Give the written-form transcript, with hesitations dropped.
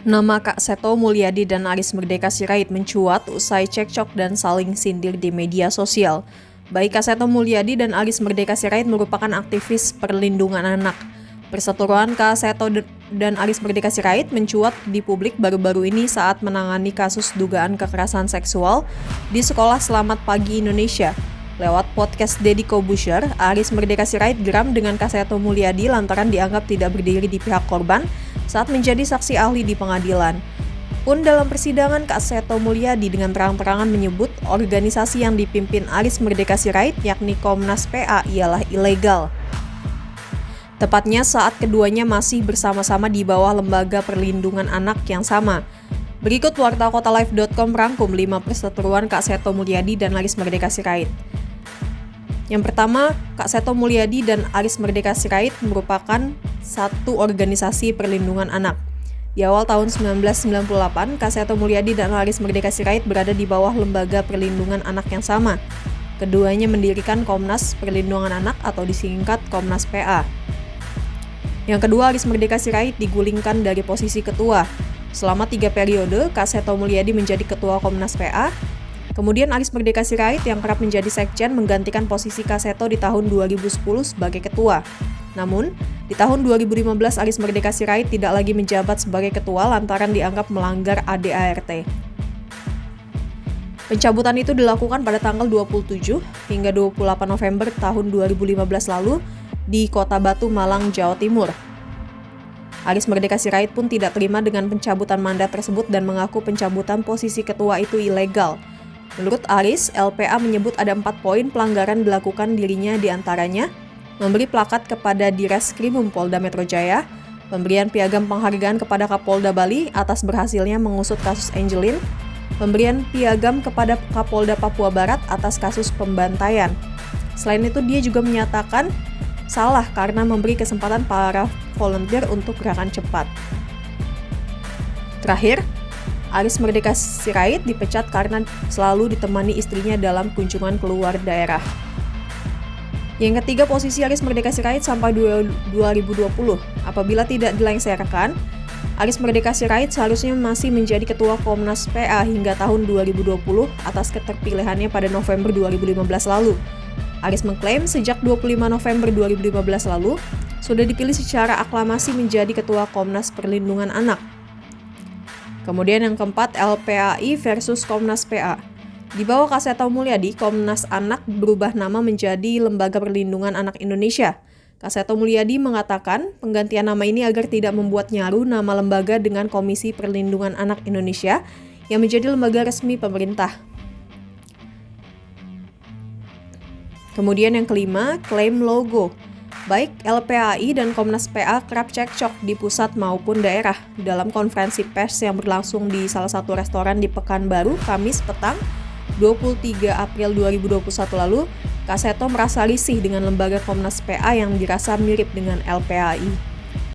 Nama Kak Seto Mulyadi dan Aris Merdeka Sirait mencuat usai cekcok dan saling sindir di media sosial. Baik Kak Seto Mulyadi dan Aris Merdeka Sirait merupakan aktivis perlindungan anak. Perseteruan Kak Seto dan Aris Merdeka Sirait mencuat di publik baru-baru ini saat menangani kasus dugaan kekerasan seksual di Sekolah Selamat Pagi Indonesia. Lewat podcast Deddy Corbuzier, Aris Merdeka Sirait geram dengan Kak Seto Mulyadi lantaran dianggap tidak berdiri di pihak korban saat menjadi saksi ahli di pengadilan. Pun dalam persidangan, Kak Seto Mulyadi dengan terang-terangan menyebut organisasi yang dipimpin Aris Merdeka Sirait yakni Komnas PA ialah ilegal. Tepatnya saat keduanya masih bersama-sama di bawah lembaga perlindungan anak yang sama. Berikut wartakotalive.com merangkum 5 perseteruan Kak Seto Mulyadi dan Aris Merdeka Sirait. Yang pertama, Kak Seto Mulyadi dan Aris Merdeka Sirait merupakan satu organisasi perlindungan anak. Di awal tahun 1998, Kak Seto Mulyadi dan Aris Merdeka Sirait berada di bawah lembaga perlindungan anak yang sama. Keduanya mendirikan Komnas Perlindungan Anak atau disingkat Komnas PA. Yang kedua, Aris Merdeka Sirait digulingkan dari posisi ketua. Selama 3 periode, Kak Seto Mulyadi menjadi ketua Komnas PA. Kemudian Aris Merdeka Sirait yang kerap menjadi sekjen menggantikan posisi Kak Seto di tahun 2010 sebagai ketua. Namun, di tahun 2015 Aris Merdeka Sirait tidak lagi menjabat sebagai ketua lantaran dianggap melanggar ADART. Pencabutan itu dilakukan pada tanggal 27 hingga 28 November tahun 2015 lalu di Kota Batu, Malang, Jawa Timur. Aris Merdeka Sirait pun tidak terima dengan pencabutan mandat tersebut dan mengaku pencabutan posisi ketua itu ilegal. Menurut Aris, LPA menyebut ada 4 poin pelanggaran dilakukan dirinya diantaranya memberi plakat kepada Direskrimum Polda Metro Jaya, pemberian piagam penghargaan kepada Kapolda Bali atas berhasilnya mengusut kasus Angelin, pemberian piagam kepada Kapolda Papua Barat atas kasus pembantaian. Selain itu, dia juga menyatakan salah karena memberi kesempatan para volunteer untuk gerakan cepat. Terakhir, Aris Merdeka Sirait dipecat karena selalu ditemani istrinya dalam kunjungan keluar daerah. Yang ketiga, posisi Aris Merdeka Sirait sampai 2020. Apabila tidak dilengsarkan, Aris Merdeka Sirait seharusnya masih menjadi ketua Komnas PA hingga tahun 2020 atas keterpilihannya pada November 2015 lalu. Aris mengklaim sejak 25 November 2015 lalu sudah dipilih secara aklamasi menjadi ketua Komnas Perlindungan Anak. Kemudian yang keempat, LPAI versus Komnas PA. Di bawah Kak Seto Mulyadi, Komnas Anak berubah nama menjadi Lembaga Perlindungan Anak Indonesia. Kak Seto Mulyadi mengatakan penggantian nama ini agar tidak membuat nyaru nama lembaga dengan Komisi Perlindungan Anak Indonesia yang menjadi lembaga resmi pemerintah. Kemudian yang kelima, klaim logo. Baik LPAI dan Komnas PA kerap cekcok di pusat maupun daerah. Dalam konferensi pers yang berlangsung di salah satu restoran di Pekanbaru, Kamis petang, 23 April 2021 lalu, Kak Seto merasa risih dengan lembaga Komnas PA yang dirasa mirip dengan LPAI.